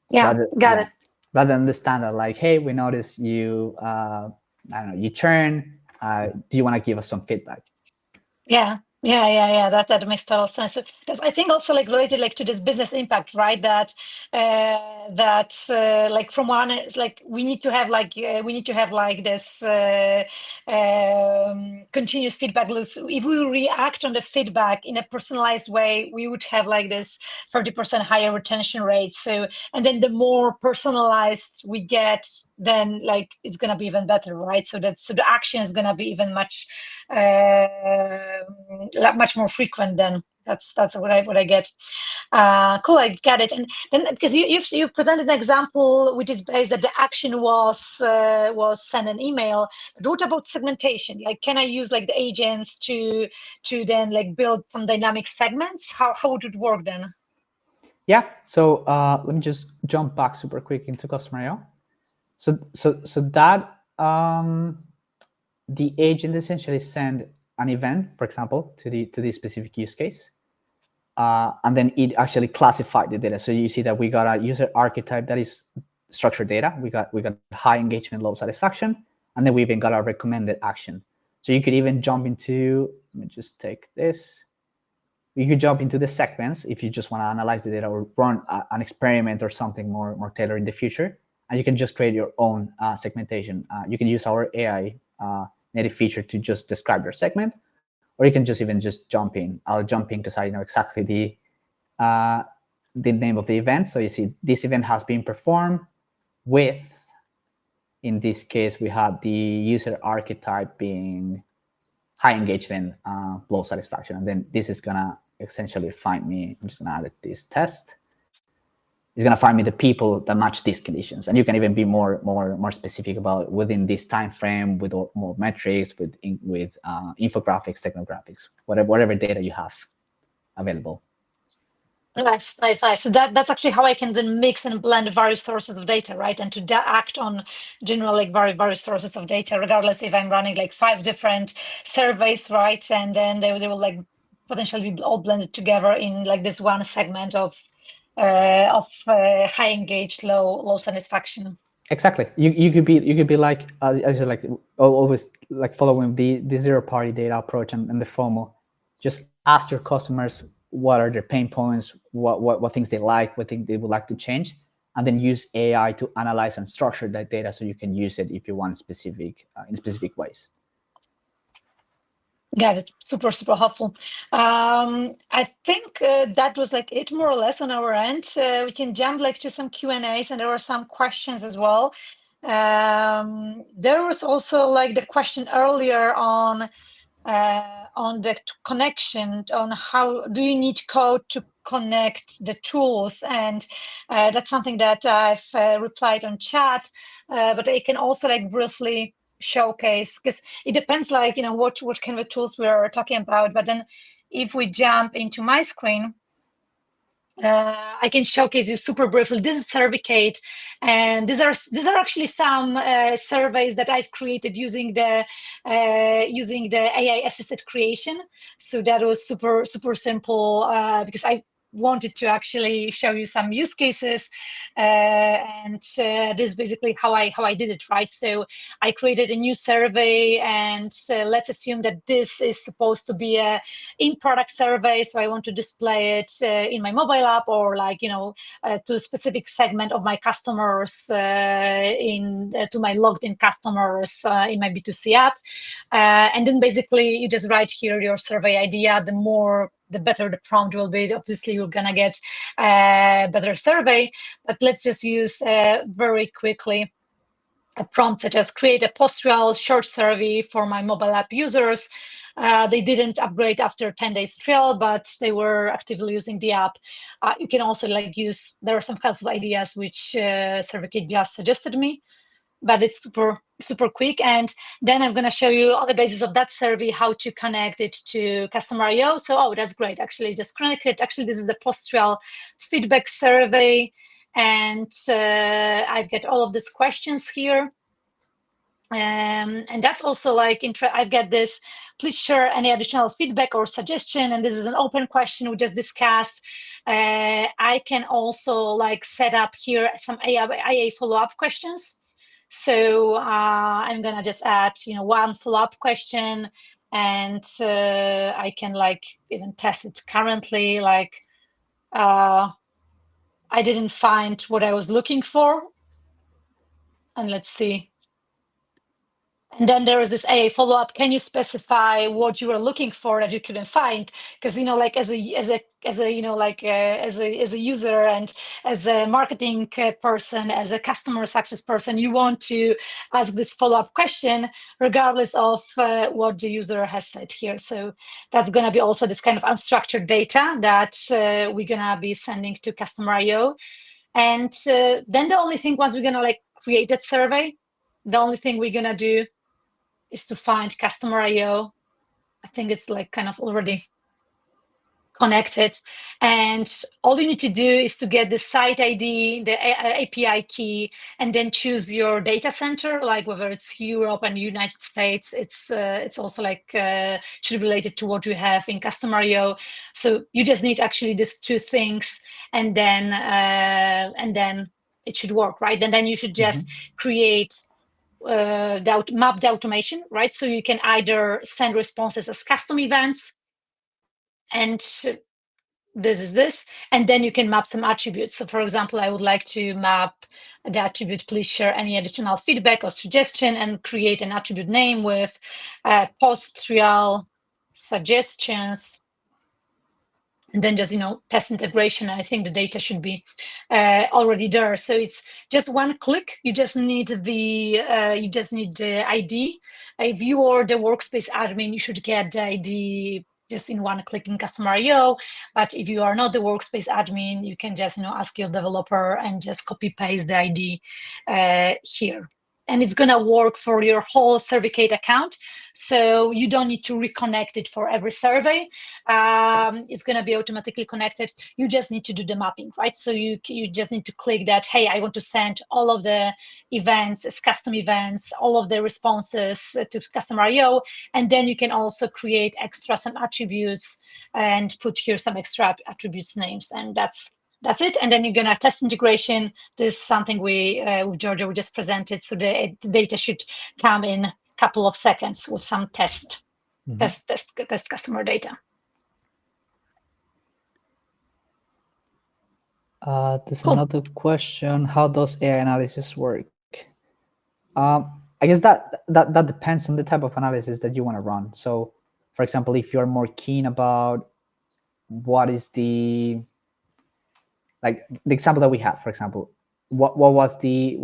Yeah, got it. Rather than the standard, like, hey, we noticed you, I don't know, you churn. Do you want to give us some feedback? Yeah. That makes total sense. So that's, I think, also like related like to this business impact, right? That like from one, it's like we need to have like this continuous feedback loop. If we react on the feedback in a personalized way, we would have like this 30% higher retention rate. So, and then the more personalized we get, then like it's gonna be even better, right? So the action is gonna be even much more frequent. Then that's what I get. Cool, I get it. And then because you've presented an example which is based that the action was send an email, but what about segmentation? Like, can I use like the agents to then like build some dynamic segments? How would it work then? Yeah, so let me just jump back super quick into customer IO. So that the agent essentially send an event, for example, to the specific use case, and then it actually classified the data. So you see that we got a user archetype that is structured data. We got high engagement, low satisfaction, and then we even got a recommended action. So you could even jump into, let me just take this. You could jump into the segments if you just want to analyze the data or run an experiment or something more tailored in the future. And you can just create your own segmentation. You can use our AI native feature to just describe your segment, or you can just jump in. I'll jump in because I know exactly the name of the event. So you see this event has been performed with, in this case, we have the user archetype being high engagement, low satisfaction. And then this is gonna essentially find me, I'm just gonna add this test. It's gonna find me the people that match these conditions. And you can even be more specific about within this time frame, with more metrics, with infographics, technographics, whatever data you have available. Nice. So that's actually how I can then mix and blend various sources of data, right? And to act on general like various sources of data, regardless if I'm running like 5 different surveys, right? And then they will like potentially be all blended together in like this one segment of high engaged, low satisfaction. Exactly. You could be like as like always like following the zero party data approach and the FOMO. Just ask your customers what are their pain points, what things they like, what things they would like to change, and then use AI to analyze and structure that data so you can use it if you want specific in specific ways. Got it. Super, super helpful. I think that was like it more or less on our end. We can jump like to some Q&As, and there were some questions as well. There was also like the question earlier on the connection, on how do you need code to connect the tools, and that's something that I've replied on chat, but I can also like briefly showcase, because it depends like what kind of tools we're talking about. But then if we jump into my screen, I can showcase you super briefly. This is Survicate, and these are actually some surveys that I've created using the AI assisted creation. So that was super simple, because I wanted to actually show you some use cases, and this is basically how I did it, right? So I created a new survey, and let's assume that this is supposed to be a in-product survey, so I want to display it in my mobile app, or like to a specific segment of my customers, to my logged in customers in my B2C app, and then basically you just write here your survey idea. The better the prompt will be. Obviously, you're gonna get a better survey, but let's just use very quickly a prompt such as create a post-trial short survey for my mobile app users. They didn't upgrade after 10 days trial, but they were actively using the app. You can also like there are some helpful ideas which Survicate just suggested me, but it's super quick. And then I'm going to show you on the basis of that survey how to connect it to Customer IO. So, that's great. Actually, just connect it. Actually, this is the post-trial feedback survey. And I've got all of these questions here. And that's also like, I've got this, please share any additional feedback or suggestion. And this is an open question we just discussed. I can also like set up here some IA follow-up questions. So I'm gonna just add, one follow-up question, and I can like even test it currently. Like, I didn't find what I was looking for, and let's see. And then there is this AA follow-up. Can you specify what you were looking for that you couldn't find? Because like as a user and as a marketing person, as a customer success person, you want to ask this follow-up question regardless of what the user has said here. So that's going to be also this kind of unstructured data that we're going to be sending to Customer IO. And then the only thing, once we're going to like create that survey, the only thing we're going to do is to find Customer IO. I think it's like kind of already connected. And all you need to do is to get the site ID, the API key, and then choose your data center, like whether it's Europe and United States. It's also like should be related to what you have in Customer IO. So you just need actually these two things, and then it should work, right? And then you should just create map the automation, right? So you can either send responses as custom events, and this is this, and then you can map some attributes. So for example, I would like to map the attribute, please share any additional feedback or suggestion, and create an attribute name with post-trial suggestions. And then just, test integration. I think the data should be already there. So it's just one click. You just need the ID. If you are the workspace admin, you should get the ID just in one click in Customer IO. But if you are not the workspace admin, you can just, ask your developer and just copy paste the ID here. And it's going to work for your whole Survicate account. So you don't need to reconnect it for every survey. It's going to be automatically connected. You just need to do the mapping, right? So you just need to click that, hey, I want to send all of the events as custom events, all of the responses to Customer IO. And then you can also create some attributes and put here some extra attributes names. And that's That's it. And then you're going to test integration. This is something we, with Giorgio, we just presented. So the data should come in a couple of seconds with some test customer data. There's another question. How does AI analysis work? I guess that depends on the type of analysis that you want to run. So, for example, if you're more keen about what is the example that we had, for example, what was the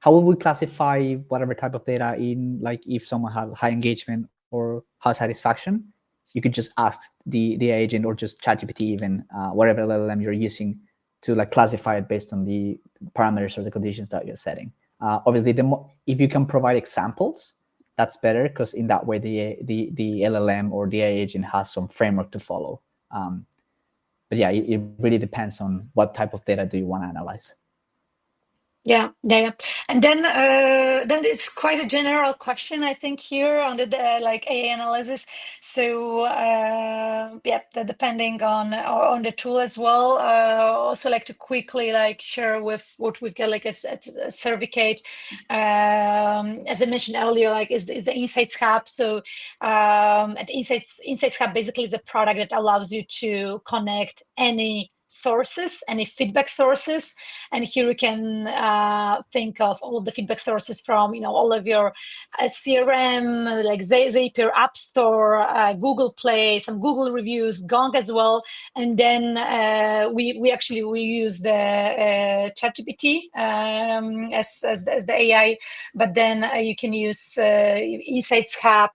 how would we classify whatever type of data in, like, if someone had high engagement or high satisfaction, you could just ask the agent or just ChatGPT, even whatever LLM you're using, to like classify it based on the parameters or the conditions that you're setting. Obviously, if you can provide examples, that's better, because in that way the LLM or the AI agent has some framework to follow. But yeah, it really depends on what type of data do you want to analyze. Yeah. And then it's quite a general question, I think, here on the like AI analysis. So depending on the tool as well. Also like to quickly like share with what we've got like at Survicate. As I mentioned earlier, like is the Insights Hub. So at Insights Hub basically is a product that allows you to connect any sources, any feedback sources, and here we can think of all of the feedback sources from all of your CRM, like Zapier, App Store, Google Play, some Google reviews, Gong as well, and then we use the ChatGPT as the AI, but then you can use Insights Hub,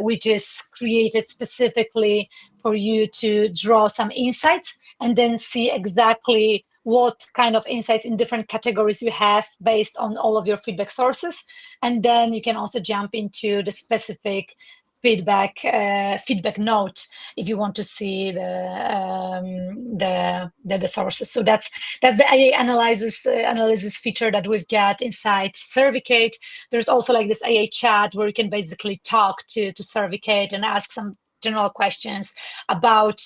which is created specifically for you to draw some insights and then see exactly what kind of insights in different categories you have based on all of your feedback sources. And then you can also jump into the specific feedback note if you want to see the sources. So that's the AI analysis feature that we've got inside Survicate. There's also like this AI chat where you can basically talk to Survicate and ask some general questions about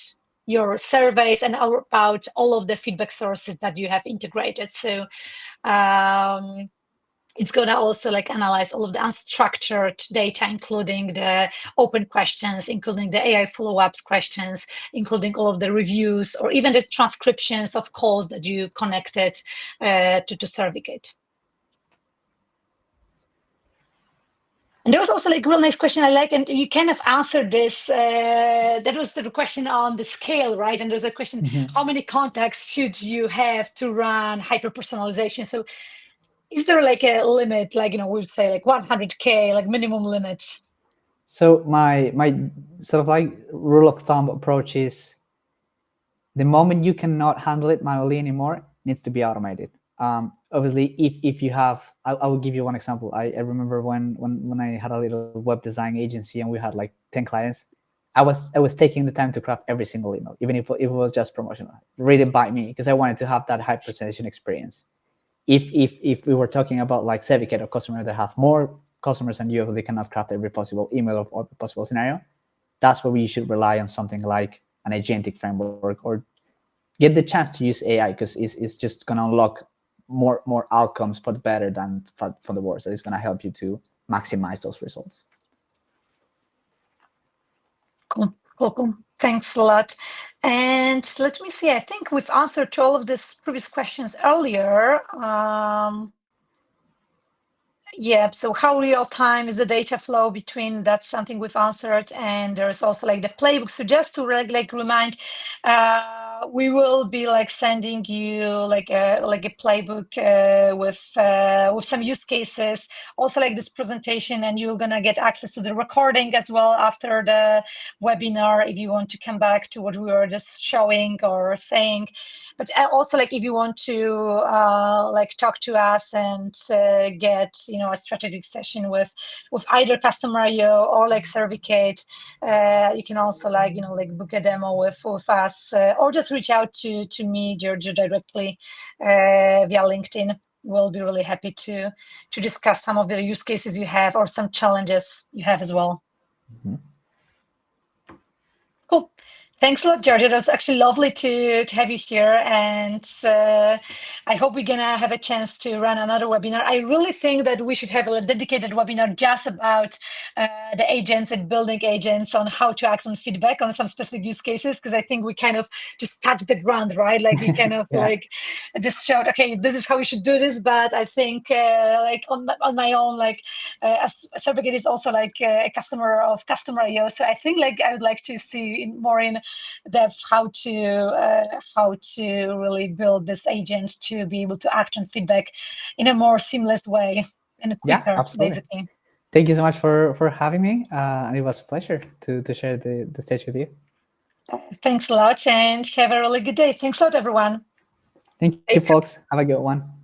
your surveys and about all of the feedback sources that you have integrated. So it's going to also like analyze all of the unstructured data, including the open questions, including the AI follow-ups questions, including all of the reviews, or even the transcriptions of calls that you connected to Survicate. And there was also like a real nice question I like, and you kind of answered this. That was the question on the scale, right? And there's a question, how many contacts should you have to run hyper-personalization? So is there like a limit, like, we would say like 100K, like minimum limit? So my sort of like rule of thumb approach is the moment you cannot handle it manually anymore, it needs to be automated. Obviously, if you have, I will give you one example. I remember when I had a little web design agency and we had like 10 clients, I was taking the time to craft every single email, even if it was just promotional, written by me, because I wanted to have that high personalization experience. If we were talking about like Survicate or customers that have more customers than you, they cannot craft every possible email of every possible scenario, that's where we should rely on something like an agentic framework, or get the chance to use AI, because it's just going to unlock more outcomes for the better than for the worse. So it's going to help you to maximize those results. Cool. Thanks a lot. And let me see, I think we've answered to all of these previous questions earlier. Yeah, so how real time is the data flow between, that's something we've answered. And there's also like the playbook. So just to like remind, we will be like sending you like a playbook with some use cases, also like this presentation, and you're gonna get access to the recording as well after the webinar if you want to come back to what we were just showing or saying. But also like if you want to like talk to us and get a strategic session with either Customer.io or like Survicate, you can also like book a demo with us, or just reach out to me, Giorgio, directly via LinkedIn. We'll be really happy to discuss some of the use cases you have or some challenges you have as well. Cool. Thanks a lot, Giorgio. It was actually lovely to have you here. And I hope we're going to have a chance to run another webinar. I really think that we should have a dedicated webinar just about the agents and building agents on how to act on feedback on some specific use cases, because I think we kind of just touched the ground, right? Like we kind of like just showed, okay, this is how we should do this. But I think like on my own, like as Survicate is also like a customer of Customer.io. So I think like I would like to see more in depth how to really build this agent to be able to act on feedback in a more seamless way and quicker, basically. Thank you so much for having me. It was a pleasure to share the stage with you. Thanks a lot, and have a really good day. Thanks a lot, everyone. Thank you, folks. Have a good one.